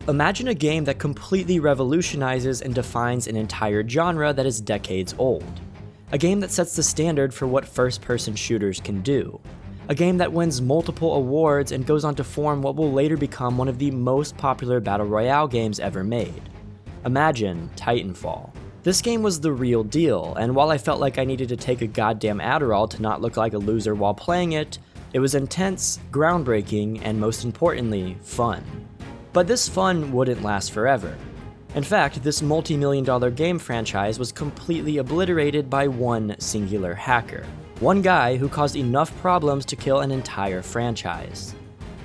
Imagine a game that completely revolutionizes and defines an entire genre that is decades old. A game that sets the standard for what first-person shooters can do. A game that wins multiple awards and goes on to form what will later become one of the most popular battle royale games ever made. Imagine Titanfall. This game was the real deal, and while I felt like I needed to take a goddamn Adderall to not look like a loser while playing it, it was intense, groundbreaking, and most importantly, fun. But this fun wouldn't last forever. In fact, this multi-million-dollar game franchise was completely obliterated by one singular hacker. One guy who caused enough problems to kill an entire franchise.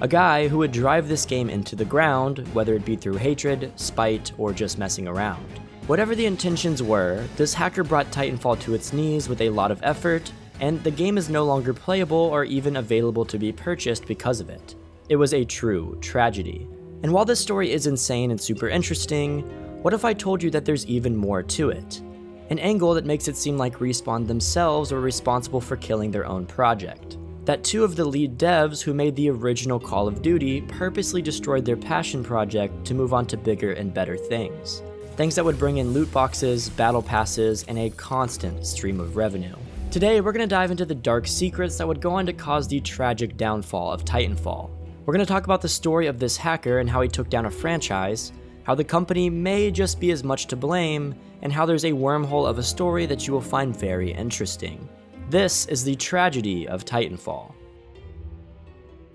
A guy who would drive this game into the ground, whether it be through hatred, spite, or just messing around. Whatever the intentions were, this hacker brought Titanfall to its knees with a lot of effort, and the game is no longer playable or even available to be purchased because of it. It was a true tragedy. And while this story is insane and super interesting, what if I told you that there's even more to it? An angle that makes it seem like Respawn themselves were responsible for killing their own project. That two of the lead devs who made the original Call of Duty purposely destroyed their passion project to move on to bigger and better things. Things that would bring in loot boxes, battle passes, and a constant stream of revenue. Today, we're going to dive into the dark secrets that would go on to cause the tragic downfall of Titanfall. We're going to talk about the story of this hacker and how he took down a franchise, how the company may just be as much to blame, and how there's a wormhole of a story that you will find very interesting. This is the Tragedy of Titanfall.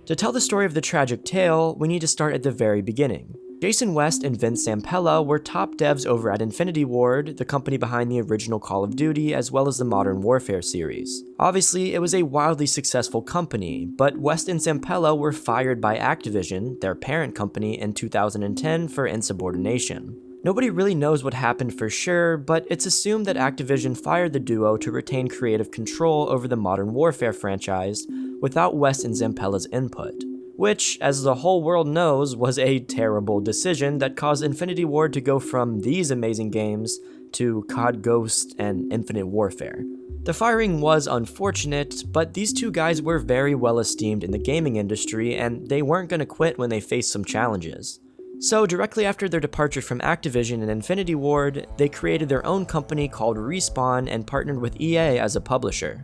To tell the story of the tragic tale, we need to start at the very beginning. Jason West and Vince Zampella were top devs over at Infinity Ward, the company behind the original Call of Duty as well as the Modern Warfare series. Obviously, it was a wildly successful company, but West and Zampella were fired by Activision, their parent company, in 2010 for insubordination. Nobody really knows what happened for sure, but it's assumed that Activision fired the duo to retain creative control over the Modern Warfare franchise without West and Zampella's input. Which, as the whole world knows, was a terrible decision that caused Infinity Ward to go from these amazing games to COD Ghost and Infinite Warfare. The firing was unfortunate, but these two guys were very well esteemed in the gaming industry, and they weren't going to quit when they faced some challenges. So directly after their departure from Activision and Infinity Ward, they created their own company called Respawn and partnered with EA as a publisher.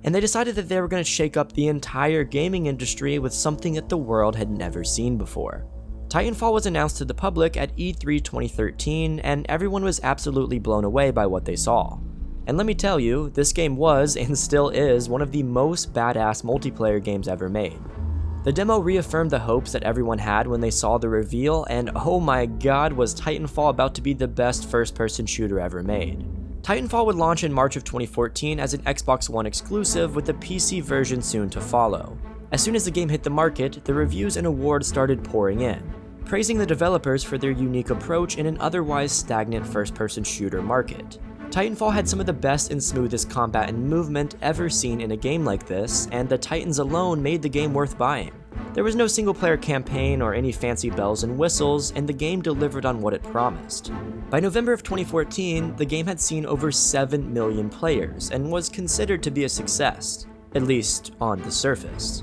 And they decided that they were going to shake up the entire gaming industry with something that the world had never seen before. Titanfall was announced to the public at E3 2013, and everyone was absolutely blown away by what they saw. And let me tell you, this game was, and still is, one of the most badass multiplayer games ever made. The demo reaffirmed the hopes that everyone had when they saw the reveal, and oh my god, was Titanfall about to be the best first-person shooter ever made. Titanfall would launch in March of 2014 as an Xbox One exclusive, with a PC version soon to follow. As soon as the game hit the market, the reviews and awards started pouring in, praising the developers for their unique approach in an otherwise stagnant first-person shooter market. Titanfall had some of the best and smoothest combat and movement ever seen in a game like this, and the Titans alone made the game worth buying. There was no single-player campaign or any fancy bells and whistles, and the game delivered on what it promised. By November of 2014, the game had seen over 7 million players and was considered to be a success, at least on the surface.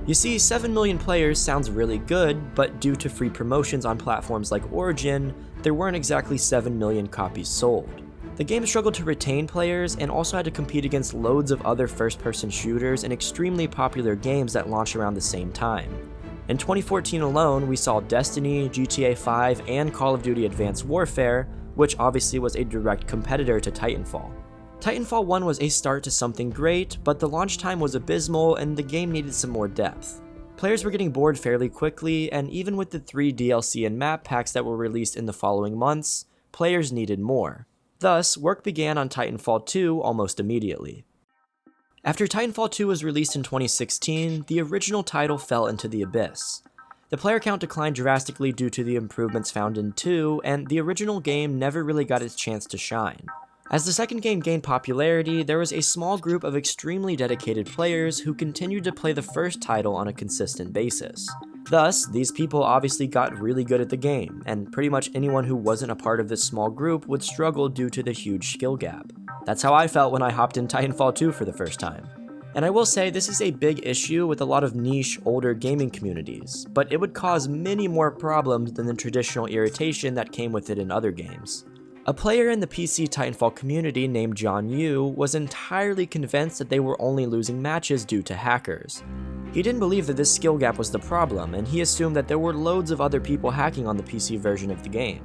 You see, 7 million players sounds really good, but due to free promotions on platforms like Origin, there weren't exactly 7 million copies sold. The game struggled to retain players and also had to compete against loads of other first-person shooters and extremely popular games that launched around the same time. In 2014 alone, we saw Destiny, GTA 5, and Call of Duty Advanced Warfare, which obviously was a direct competitor to Titanfall. Titanfall 1 was a start to something great, but the launch time was abysmal and the game needed some more depth. Players were getting bored fairly quickly, and even with the 3 DLC and map packs that were released in the following months, players needed more. Thus, work began on Titanfall 2 almost immediately. After Titanfall 2 was released in 2016, the original title fell into the abyss. The player count declined drastically due to the improvements found in 2, and the original game never really got its chance to shine. As the second game gained popularity, there was a small group of extremely dedicated players who continued to play the first title on a consistent basis. Thus, these people obviously got really good at the game, and pretty much anyone who wasn't a part of this small group would struggle due to the huge skill gap. That's how I felt when I hopped in Titanfall 2 for the first time. And I will say this is a big issue with a lot of niche, older gaming communities, but it would cause many more problems than the traditional irritation that came with it in other games. A player in the PC Titanfall community named John Yu was entirely convinced that they were only losing matches due to hackers. He didn't believe that this skill gap was the problem, and he assumed that there were loads of other people hacking on the PC version of the game.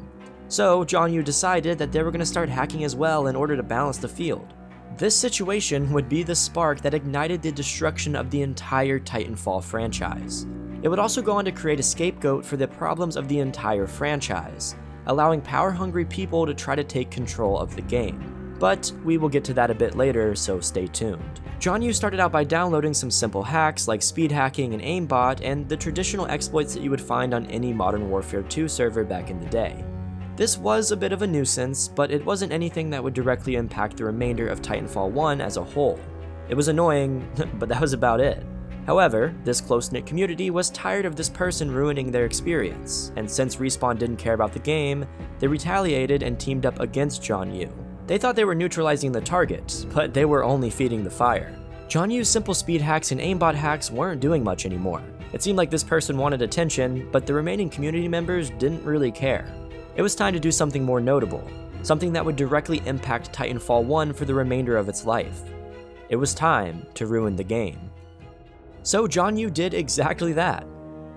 So John Yu decided that they were going to start hacking as well in order to balance the field. This situation would be the spark that ignited the destruction of the entire Titanfall franchise. It would also go on to create a scapegoat for the problems of the entire franchise, allowing power-hungry people to try to take control of the game. But we will get to that a bit later, so stay tuned. John Yu started out by downloading some simple hacks like speed hacking and aimbot and the traditional exploits that you would find on any Modern Warfare 2 server back in the day. This was a bit of a nuisance, but it wasn't anything that would directly impact the remainder of Titanfall 1 as a whole. It was annoying, but that was about it. However, this close-knit community was tired of this person ruining their experience, and since Respawn didn't care about the game, they retaliated and teamed up against John Yu. They thought they were neutralizing the target, but they were only feeding the fire. John Yu's simple speed hacks and aimbot hacks weren't doing much anymore. It seemed like this person wanted attention, but the remaining community members didn't really care. It was time to do something more notable, something that would directly impact Titanfall 1 for the remainder of its life. It was time to ruin the game. So John Yu did exactly that.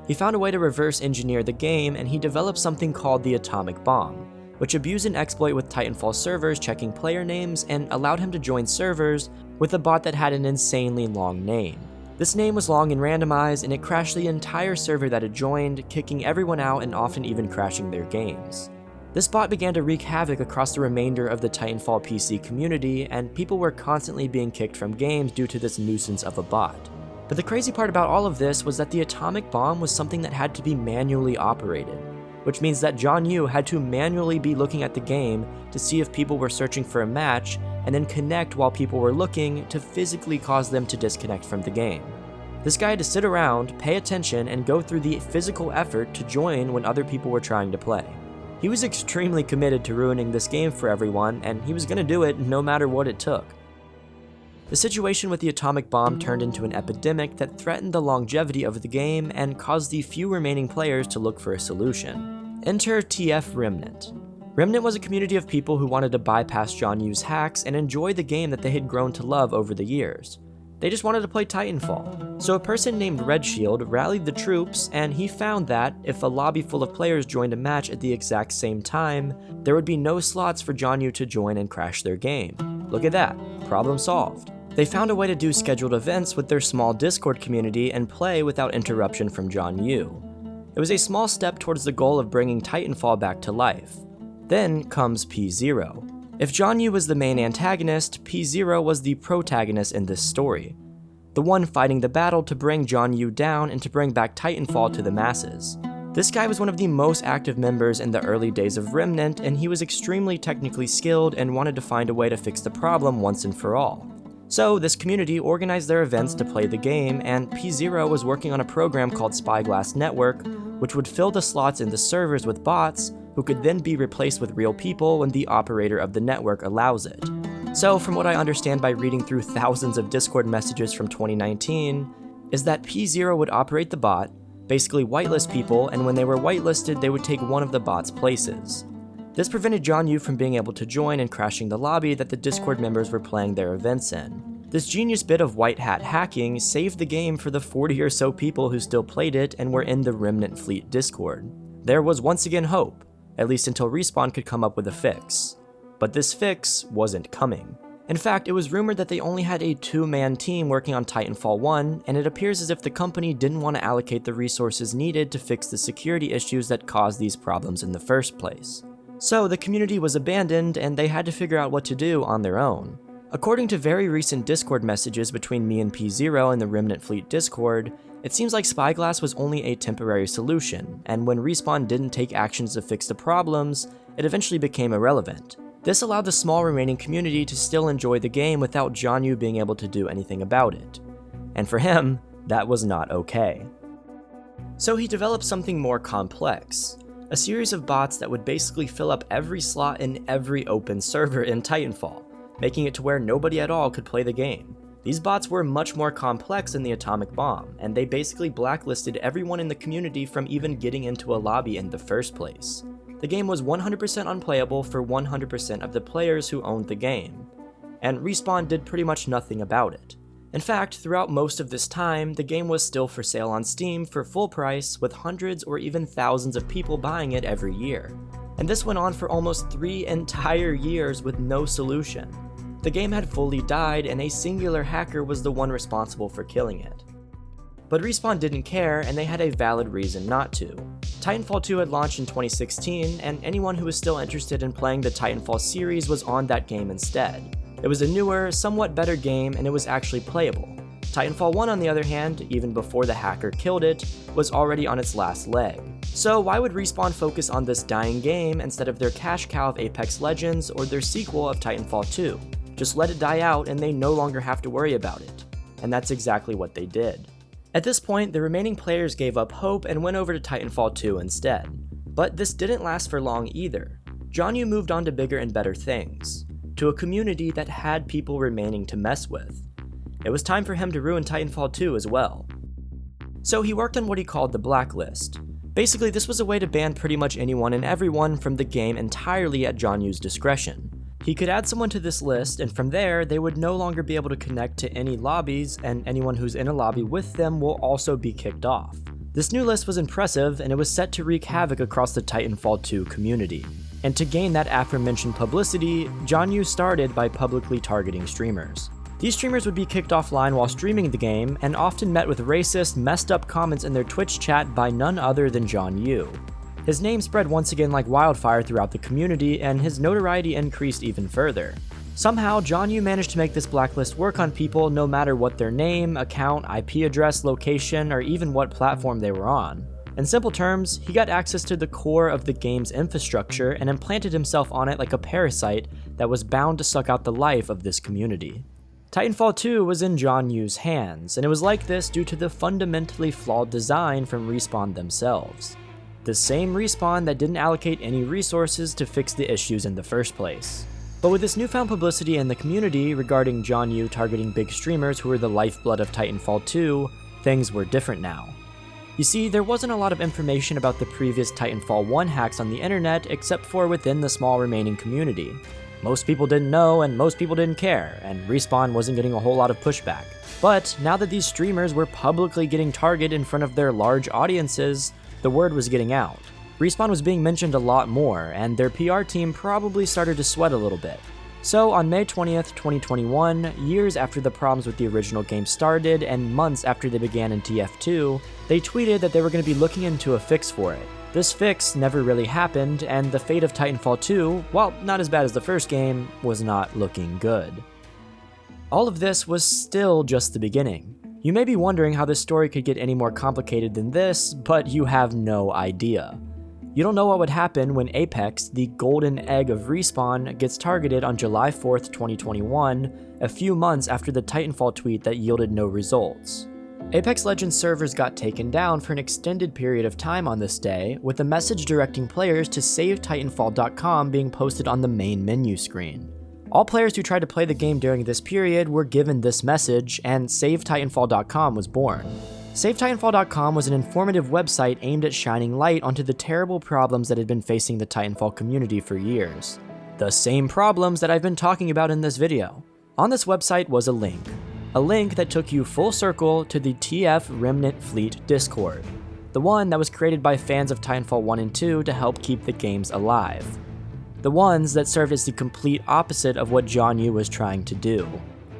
He found a way to reverse engineer the game, and he developed something called the Atomic Bomb, which abused an exploit with Titanfall servers checking player names and allowed him to join servers with a bot that had an insanely long name. This name was long and randomized, and it crashed the entire server that it joined, kicking everyone out and often even crashing their games. This bot began to wreak havoc across the remainder of the Titanfall PC community, and people were constantly being kicked from games due to this nuisance of a bot. But the crazy part about all of this was that the Atomic Bomb was something that had to be manually operated, which means that John Yu had to manually be looking at the game to see if people were searching for a match, and then connect while people were looking to physically cause them to disconnect from the game. This guy had to sit around, pay attention, and go through the physical effort to join when other people were trying to play. He was extremely committed to ruining this game for everyone, and he was going to do it no matter what it took. The situation with the Atomic Bomb turned into an epidemic that threatened the longevity of the game and caused the few remaining players to look for a solution. Enter TF Remnant. Remnant was a community of people who wanted to bypass John Yu's hacks and enjoy the game that they had grown to love over the years. They just wanted to play Titanfall. So a person named Redshield rallied the troops, and he found that if a lobby full of players joined a match at the exact same time, there would be no slots for John Yu to join and crash their game. Look at that, problem solved. They found a way to do scheduled events with their small Discord community and play without interruption from John Yu. It was a small step towards the goal of bringing Titanfall back to life. Then comes P0. If John Yu was the main antagonist, P0 was the protagonist in this story. The one fighting the battle to bring John Yu down and to bring back Titanfall to the masses. This guy was one of the most active members in the early days of Remnant, and he was extremely technically skilled and wanted to find a way to fix the problem once and for all. So this community organized their events to play the game, and P0 was working on a program called Spyglass Network, which would fill the slots in the servers with bots who could then be replaced with real people when the operator of the network allows it. So from what I understand by reading through thousands of Discord messages from 2019, is that P0 would operate the bot, basically whitelist people, and when they were whitelisted, they would take one of the bot's places. This prevented John Yu from being able to join and crashing the lobby that the Discord members were playing their events in. This genius bit of white hat hacking saved the game for the 40 or so people who still played it and were in the Remnant Fleet Discord. There was once again hope, at least until Respawn could come up with a fix. But this fix wasn't coming. In fact, it was rumored that they only had a 2-man team working on Titanfall 1, and it appears as if the company didn't want to allocate the resources needed to fix the security issues that caused these problems in the first place. So the community was abandoned, and they had to figure out what to do on their own. According to very recent Discord messages between me and P0 in the Remnant Fleet Discord, it seems like Spyglass was only a temporary solution, and when Respawn didn't take actions to fix the problems, it eventually became irrelevant. This allowed the small remaining community to still enjoy the game without John Yu being able to do anything about it. And for him, that was not okay. So he developed something more complex. A series of bots that would basically fill up every slot in every open server in Titanfall, making it to where nobody at all could play the game. These bots were much more complex than the atomic bomb, and they basically blacklisted everyone in the community from even getting into a lobby in the first place. The game was 100% unplayable for 100% of the players who owned the game, and Respawn did pretty much nothing about it. In fact, throughout most of this time, the game was still for sale on Steam for full price, with hundreds or even thousands of people buying it every year. And this went on for almost 3 entire years with no solution. The game had fully died, and a singular hacker was the one responsible for killing it. But Respawn didn't care, and they had a valid reason not to. Titanfall 2 had launched in 2016, and anyone who was still interested in playing the Titanfall series was on that game instead. It was a newer, somewhat better game, and it was actually playable. Titanfall 1, on the other hand, even before the hacker killed it, was already on its last leg. So why would Respawn focus on this dying game instead of their cash cow of Apex Legends or their sequel of Titanfall 2? Just let it die out and they no longer have to worry about it. And that's exactly what they did. At this point, the remaining players gave up hope and went over to Titanfall 2 instead. But this didn't last for long either. John Yu moved on to bigger and better things, to a community that had people remaining to mess with. It was time for him to ruin Titanfall 2 as well. So he worked on what he called the blacklist. Basically, this was a way to ban pretty much anyone and everyone from the game entirely at John Yu's discretion. He could add someone to this list, and from there, they would no longer be able to connect to any lobbies, and anyone who's in a lobby with them will also be kicked off. This new list was impressive, and it was set to wreak havoc across the Titanfall 2 community. And to gain that aforementioned publicity, John Yu started by publicly targeting streamers. These streamers would be kicked offline while streaming the game, and often met with racist, messed up comments in their Twitch chat by none other than John Yu. His name spread once again like wildfire throughout the community, and his notoriety increased even further. Somehow, John Yu managed to make this blacklist work on people no matter what their name, account, IP address, location, or even what platform they were on. In simple terms, he got access to the core of the game's infrastructure and implanted himself on it like a parasite that was bound to suck out the life of this community. Titanfall 2 was in John Yu's hands, and it was like this due to the fundamentally flawed design from Respawn themselves. The same Respawn that didn't allocate any resources to fix the issues in the first place. But with this newfound publicity in the community regarding John Yu targeting big streamers who were the lifeblood of Titanfall 2, things were different now. You see, there wasn't a lot of information about the previous Titanfall 1 hacks on the internet except for within the small remaining community. Most people didn't know and most people didn't care, and Respawn wasn't getting a whole lot of pushback. But now that these streamers were publicly getting targeted in front of their large audiences, the word was getting out. Respawn was being mentioned a lot more, and their PR team probably started to sweat a little bit. So on May 20th, 2021, years after the problems with the original game started and months after they began in TF2, they tweeted that they were going to be looking into a fix for it. This fix never really happened, and the fate of Titanfall 2, while not as bad as the first game, was not looking good. All of this was still just the beginning. You may be wondering how this story could get any more complicated than this, but you have no idea. You don't know what would happen when Apex, the golden egg of Respawn, gets targeted on July 4th, 2021, a few months after the Titanfall tweet that yielded no results. Apex Legends servers got taken down for an extended period of time on this day, with a message directing players to savetitanfall.com being posted on the main menu screen. All players who tried to play the game during this period were given this message, and savetitanfall.com was born. SaveTitanfall.com was an informative website aimed at shining light onto the terrible problems that had been facing the Titanfall community for years. The same problems that I've been talking about in this video. On this website was a link that took you full circle to the TF Remnant Fleet Discord, the one that was created by fans of Titanfall 1 and 2 to help keep the games alive. The ones that served as the complete opposite of what John Yu was trying to do.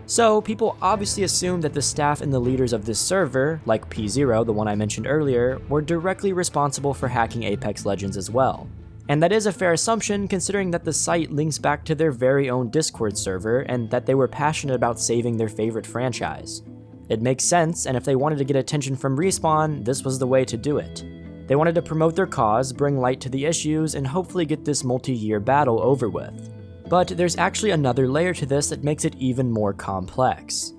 So, people obviously assumed that the staff and the leaders of this server, like P0, the one I mentioned earlier, were directly responsible for hacking Apex Legends as well. And that is a fair assumption considering that the site links back to their very own Discord server and that they were passionate about saving their favorite franchise. It makes sense, and if they wanted to get attention from Respawn, this was the way to do it. They wanted to promote their cause, bring light to the issues, and hopefully get this multi-year battle over with. But there's actually another layer to this that makes it even more complex.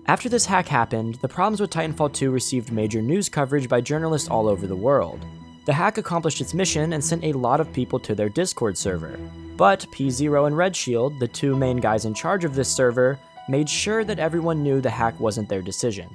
After this hack happened, the problems with Titanfall 2 received major news coverage by journalists all over the world. The hack accomplished its mission and sent a lot of people to their Discord server. But P0 and Red Shield, the two main guys in charge of this server, made sure that everyone knew the hack wasn't their decision.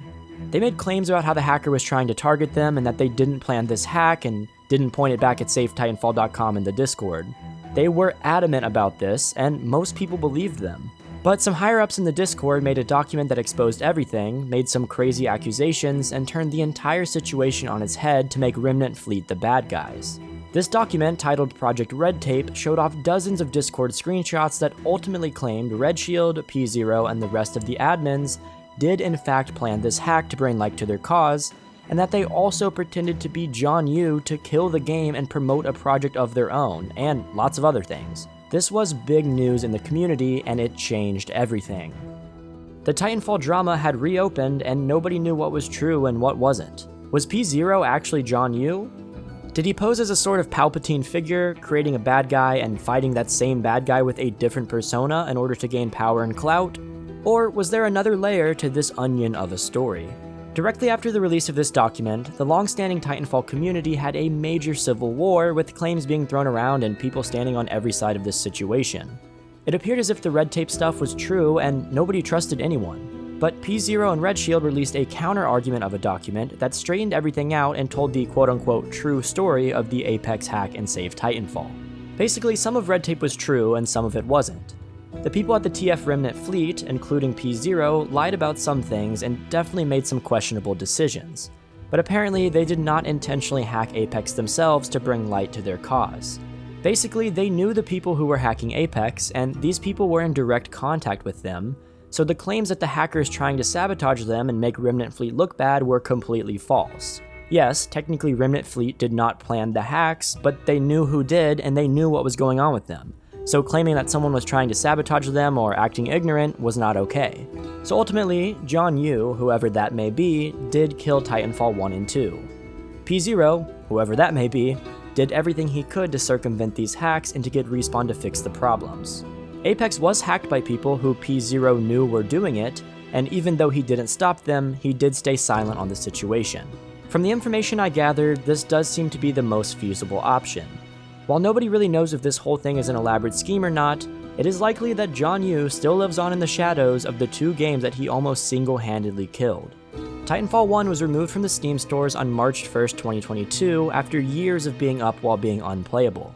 They made claims about how the hacker was trying to target them and that they didn't plan this hack and didn't point it back at SafeTitanfall.com in the Discord. They were adamant about this, and most people believed them. But some higher-ups in the Discord made a document that exposed everything, made some crazy accusations, and turned the entire situation on its head to make Remnant Fleet the bad guys. This document, titled Project Red Tape, showed off dozens of Discord screenshots that ultimately claimed Redshield, P0, and the rest of the admins did in fact plan this hack to bring light to their cause, and that they also pretended to be John Yu to kill the game and promote a project of their own, and lots of other things. This was big news in the community, and it changed everything. The Titanfall drama had reopened, and nobody knew what was true and what wasn't. Was P0 actually John Yu? Did he pose as a sort of Palpatine figure, creating a bad guy and fighting that same bad guy with a different persona in order to gain power and clout? Or was there another layer to this onion of a story? Directly after the release of this document, the long-standing Titanfall community had a major civil war, with claims being thrown around and people standing on every side of this situation. It appeared as if the red tape stuff was true and nobody trusted anyone. But P0 and Redshield released a counter-argument of a document that straightened everything out and told the quote-unquote true story of the Apex hack and Save Titanfall. Basically, some of red tape was true and some of it wasn't. The people at the TF Remnant Fleet, including P0, lied about some things and definitely made some questionable decisions. But apparently they did not intentionally hack Apex themselves to bring light to their cause. Basically, they knew the people who were hacking Apex, and these people were in direct contact with them, so the claims that the hackers trying to sabotage them and make Remnant Fleet look bad were completely false. Yes, technically Remnant Fleet did not plan the hacks, but they knew who did and they knew what was going on with them. So claiming that someone was trying to sabotage them or acting ignorant was not okay. So ultimately, John Yu, whoever that may be, did kill Titanfall 1 and 2. P0, whoever that may be, did everything he could to circumvent these hacks and to get Respawn to fix the problems. Apex was hacked by people who P0 knew were doing it, and even though he didn't stop them, he did stay silent on the situation. From the information I gathered, this does seem to be the most feasible option. While nobody really knows if this whole thing is an elaborate scheme or not, it is likely that John Yu still lives on in the shadows of the two games that he almost single-handedly killed. Titanfall 1 was removed from the Steam stores on March 1st, 2022, after years of being up while being unplayable.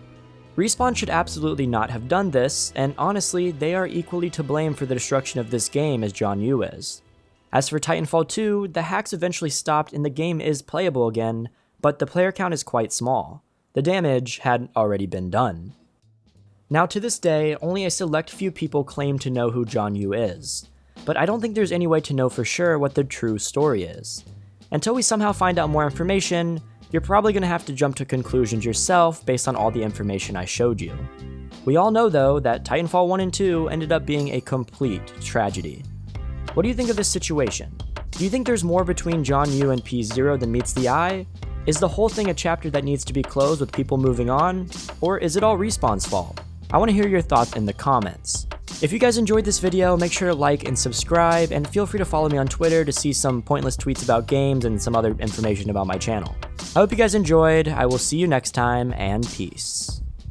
Respawn should absolutely not have done this, and honestly, they are equally to blame for the destruction of this game as John Yu is. As for Titanfall 2, the hacks eventually stopped and the game is playable again, but the player count is quite small. The damage had already been done. Now to this day, only a select few people claim to know who John Yu is, but I don't think there's any way to know for sure what the true story is. Until we somehow find out more information, you're probably going to have to jump to conclusions yourself based on all the information I showed you. We all know though that Titanfall 1 and 2 ended up being a complete tragedy. What do you think of this situation? Do you think there's more between John Yu and P0 than meets the eye? Is the whole thing a chapter that needs to be closed with people moving on? Or is it all Respawn's fault? I want to hear your thoughts in the comments. If you guys enjoyed this video, make sure to like and subscribe, and feel free to follow me on Twitter to see some pointless tweets about games and some other information about my channel. I hope you guys enjoyed. I will see you next time, and peace.